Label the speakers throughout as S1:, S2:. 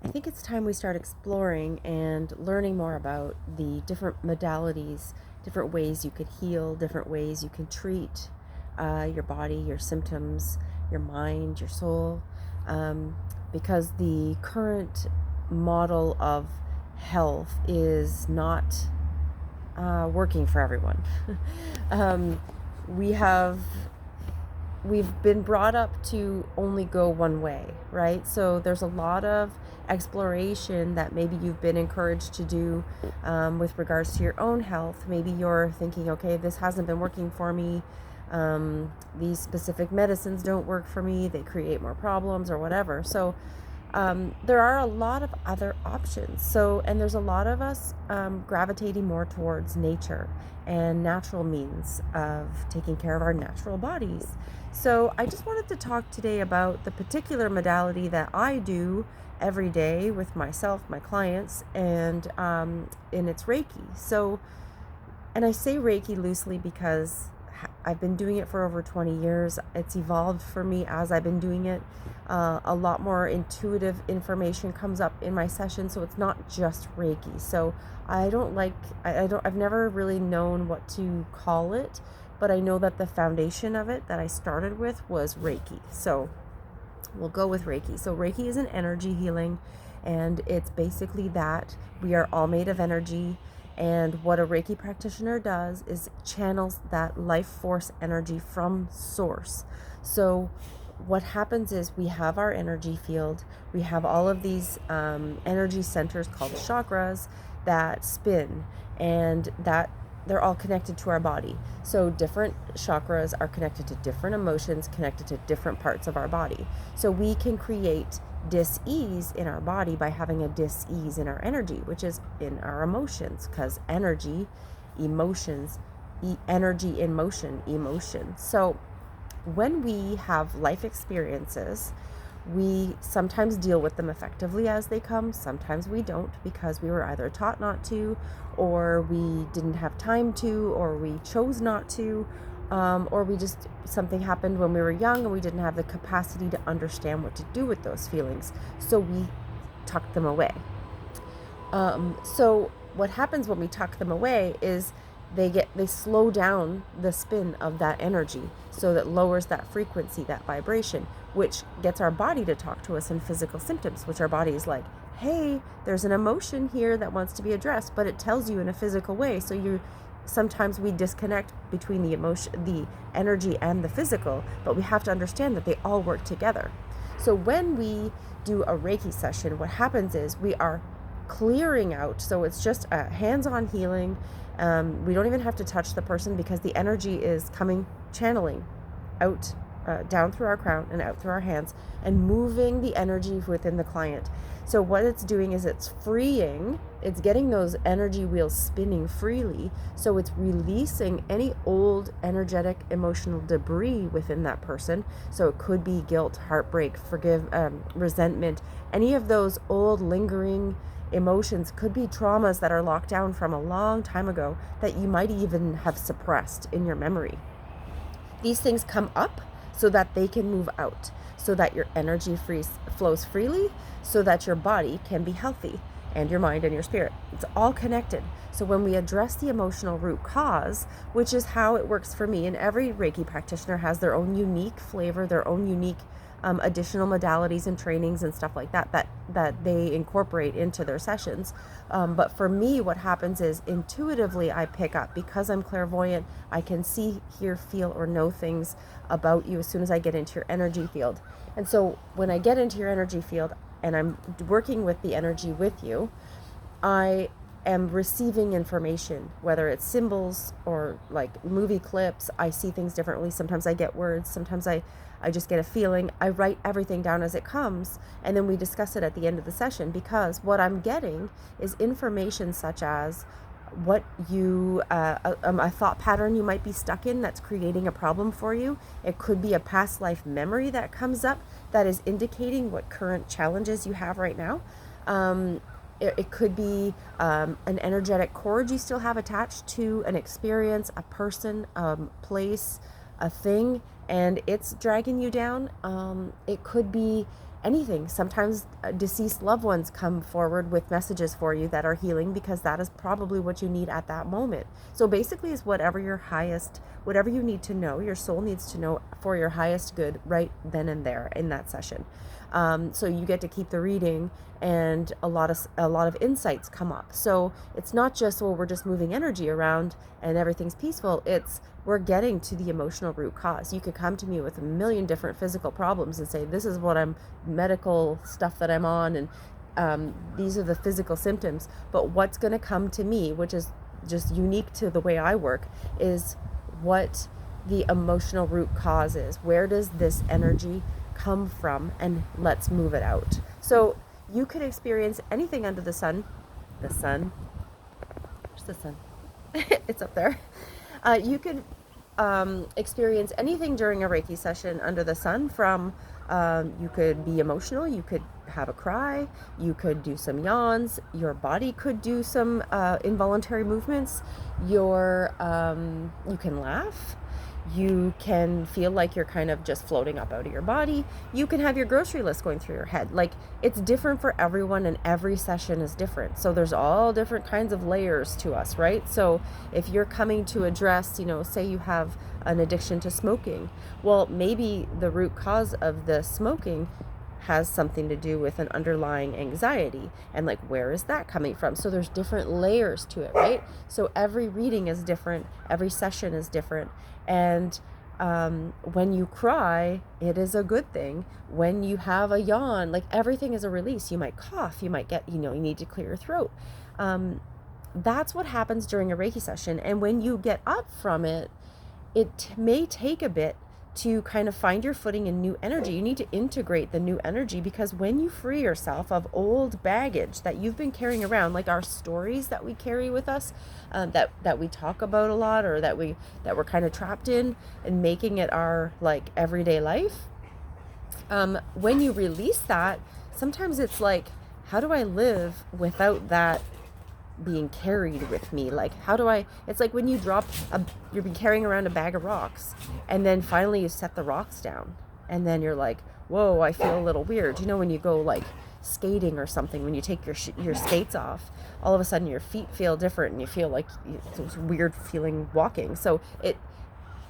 S1: I think it's time we start exploring and learning more about the different modalities, different ways you could heal, different ways you can treat your body, your symptoms, your mind, your soul. Um, because the current model of health is not working for everyone. um, we have we've been brought up to only go one way, right? So there's a lot of exploration that maybe you've been encouraged to do with regards to your own health. Maybe you're thinking, okay, this hasn't been working for me. These specific medicines don't work for me. They create more problems or whatever. So there are a lot of other options. So, and there's a lot of us gravitating more towards nature and natural means of taking care of our natural bodies. So, I just wanted to talk today about the particular modality that I do every day with myself, my clients, and it's Reiki. So, and I say Reiki loosely because I've been doing it for over 20 years. It's evolved for me as I've been doing it. A lot more intuitive information comes up in my session, so it's not just Reiki. So I've never really known what to call it, but I know that the foundation of it that I started with was Reiki. So we'll go with Reiki. So Reiki is an energy healing, and it's basically that we are all made of energy. And what a Reiki practitioner does is channels that life force energy from source. So what happens is we have our energy field. We have all of these energy centers called chakras that spin, and that they're all connected to our body. So different chakras are connected to different emotions, connected to different parts of our body. So we can create dis-ease in our body by having a dis-ease in our energy, which is in our emotions, because energy, emotions, energy in motion, emotion. So when we have life experiences, we sometimes deal with them effectively as they come. Sometimes we don't, because we were either taught not to, or we didn't have time to, or we chose not to, or something happened when we were young and we didn't have the capacity to understand what to do with those feelings. So we tucked them away. So what happens when we tuck them away is they slow down the spin of that energy, so that lowers that frequency, that vibration, which gets our body to talk to us in physical symptoms, which our body is like, hey, there's an emotion here that wants to be addressed, but it tells you in a physical way. So sometimes we disconnect between the emotion, the energy, and the physical, but we have to understand that they all work together. So when we do a Reiki session, what happens is we are clearing out. So it's just a hands-on healing. We don't even have to touch the person, because the energy is channeling out, down through our crown and out through our hands, and moving the energy within the client. So what it's doing is it's getting those energy wheels spinning freely. So it's releasing any old energetic emotional debris within that person. So it could be guilt, heartbreak, resentment, any of those old lingering emotions. Could be traumas that are locked down from a long time ago that you might even have suppressed in your memory. These things come up so that they can move out, so that your energy flows freely, so that your body can be healthy, and your mind and your spirit. It's all connected. So when we address the emotional root cause, which is how it works for me, and every Reiki practitioner has their own unique flavor, their own unique additional modalities and trainings and stuff like that they incorporate into their sessions. But for me, what happens is intuitively I pick up, because I'm clairvoyant. I can see, hear, feel, or know things about you as soon as I get into your energy field. And so when I get into your energy field and I'm working with the energy with you, I am receiving information, whether it's symbols or like movie clips. I see things differently. Sometimes I get words. Sometimes I just get a feeling. I write everything down as it comes, and then we discuss it at the end of the session, because what I'm getting is information such as what a thought pattern you might be stuck in that's creating a problem for you. It could be a past life memory that comes up that is indicating what current challenges you have right now. It could be an energetic cord you still have attached to an experience, a person, place, a thing, and it's dragging you down. It could be anything. Sometimes deceased loved ones come forward with messages for you that are healing, because that is probably what you need at that moment. So basically it's whatever you need to know, your soul needs to know for your highest good right then and there in that session. So you get to keep the reading, and a lot of insights come up. So it's not just, well, we're just moving energy around and everything's peaceful. It's, we're getting to the emotional root cause. You could come to me with a million different physical problems and say, this is what medical stuff that I'm on, and these are the physical symptoms. But what's going to come to me, which is just unique to the way I work, is what the emotional root cause is. Where does this energy come from? And let's move it out. So you could experience anything under the sun. Where's the sun? It's up there. You could experience anything during a Reiki session under the sun, from you could be emotional, you could have a cry, you could do some yawns, your body could do some involuntary movements, you can laugh, you can feel like you're kind of just floating up out of your body, you can have your grocery list going through your head. Like, it's different for everyone, and every session is different. So there's all different kinds of layers to us, right? So if you're coming to address, say you have an addiction to smoking, well, maybe the root cause of the smoking has something to do with an underlying anxiety, and like, where is that coming from? So there's different layers to it, right? So every reading is different, every session is different. And when you cry, it is a good thing. When you have a yawn, like, everything is a release. You might cough, you might get, you need to clear your throat. That's what happens during a Reiki session. And when you get up from it, it may take a bit to kind of find your footing in new energy. You need to integrate the new energy, because when you free yourself of old baggage that you've been carrying around, like our stories that we carry with us, that we talk about a lot, or that we're kind of trapped in and making it our like everyday life, when you release that, sometimes it's like, how do I live without that being carried with me? Like, it's like when you you've been carrying around a bag of rocks, and then finally you set the rocks down, and then you're like, whoa, I feel a little weird. When you go like skating or something, when you take your skates off, all of a sudden your feet feel different, and you feel like it's weird feeling walking. So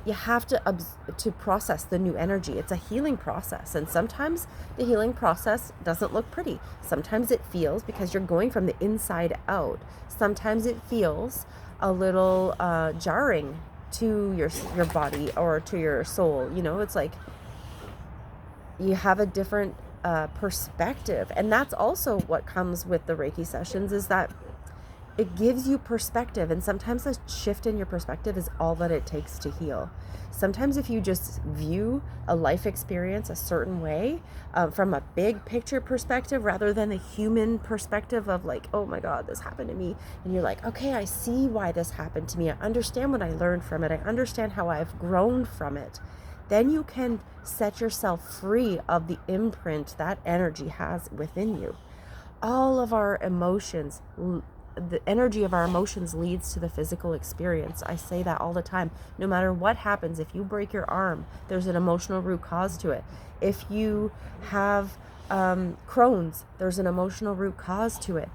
S1: you have to process the new energy. It's a healing process, and sometimes the healing process doesn't look pretty. Sometimes it feels, because you're going from the inside out, sometimes it feels a little jarring to your body or to your soul. It's like you have a different perspective, and that's also what comes with the Reiki sessions, is that it gives you perspective. And sometimes a shift in your perspective is all that it takes to heal. Sometimes if you just view a life experience a certain way, from a big picture perspective, rather than a human perspective of like, oh my God, this happened to me. And you're like, okay, I see why this happened to me. I understand what I learned from it. I understand how I've grown from it. Then you can set yourself free of the imprint that energy has within you. All of our emotions, the energy of our emotions leads to the physical experience. I say that all the time. No matter what happens, if you break your arm, there's an emotional root cause to it. If you have Crohn's, there's an emotional root cause to it.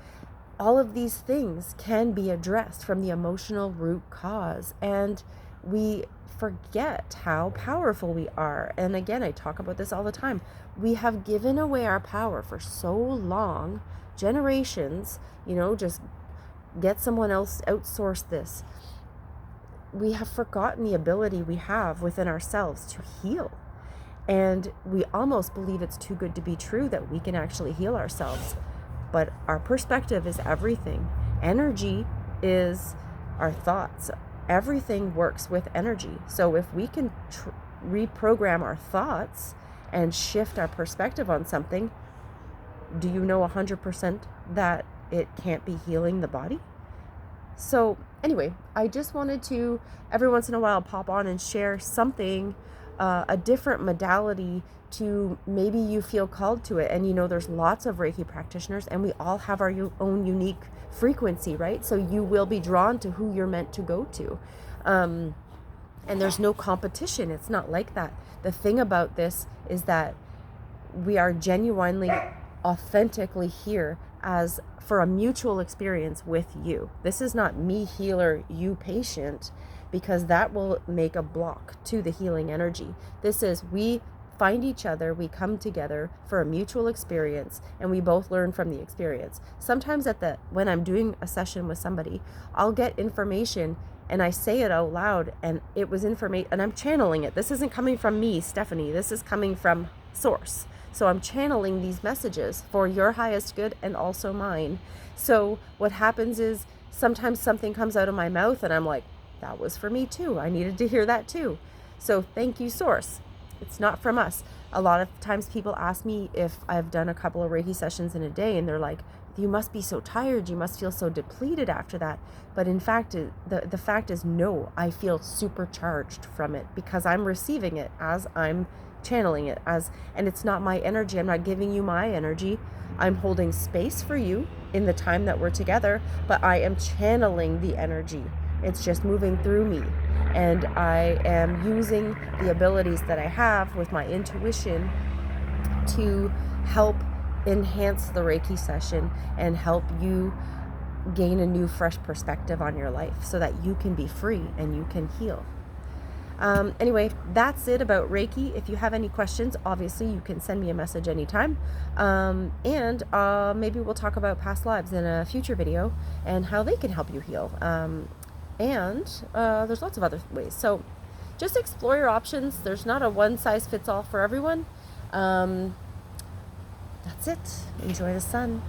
S1: All of these things can be addressed from the emotional root cause, and we forget how powerful we are. And again, I talk about this all the time. We have given away our power for so long, generations, just get someone else, outsource this. We have forgotten the ability we have within ourselves to heal. And we almost believe it's too good to be true that we can actually heal ourselves. But our perspective is everything. Energy is our thoughts. Everything works with energy. So if we can reprogram our thoughts and shift our perspective on something, do you know 100% that it can't be healing the body? So anyway, I just wanted to every once in a while pop on and share something, a different modality, to maybe you feel called to it. And there's lots of Reiki practitioners, and we all have our own unique frequency, right? So you will be drawn to who you're meant to go to. And there's no competition. It's not like that. The thing about this is that we are genuinely, authentically here as for a mutual experience with you. This is not me healer, you patient, because that will make a block to the healing energy. This is we find each other, we come together for a mutual experience, and we both learn from the experience. Sometimes when I'm doing a session with somebody, I'll get information and I say it out loud, and it was information, and I'm channeling it. This isn't coming from me, Stephanie. This is coming from source. So I'm channeling these messages for your highest good and also mine. So what happens is sometimes something comes out of my mouth and I'm like, that was for me too. I needed to hear that too. So thank you, source. It's not from us. A lot of times people ask me if I've done a couple of Reiki sessions in a day, and they're like, you must be so tired, you must feel so depleted after that. But in fact, the fact is, no, I feel supercharged from it because I'm receiving it as I'm channeling it, and it's not my energy. I'm not giving you my energy. I'm holding space for you in the time that we're together, but I am channeling the energy. It's just moving through me, and I am using the abilities that I have with my intuition to help enhance the Reiki session and help you gain a new, fresh perspective on your life so that you can be free and you can heal. Anyway, that's it about Reiki. If you have any questions, obviously you can send me a message anytime. And maybe we'll talk about past lives in a future video and how they can help you heal. And there's lots of other ways. So just explore your options. There's not a one size fits all for everyone. That's it. Enjoy the sun.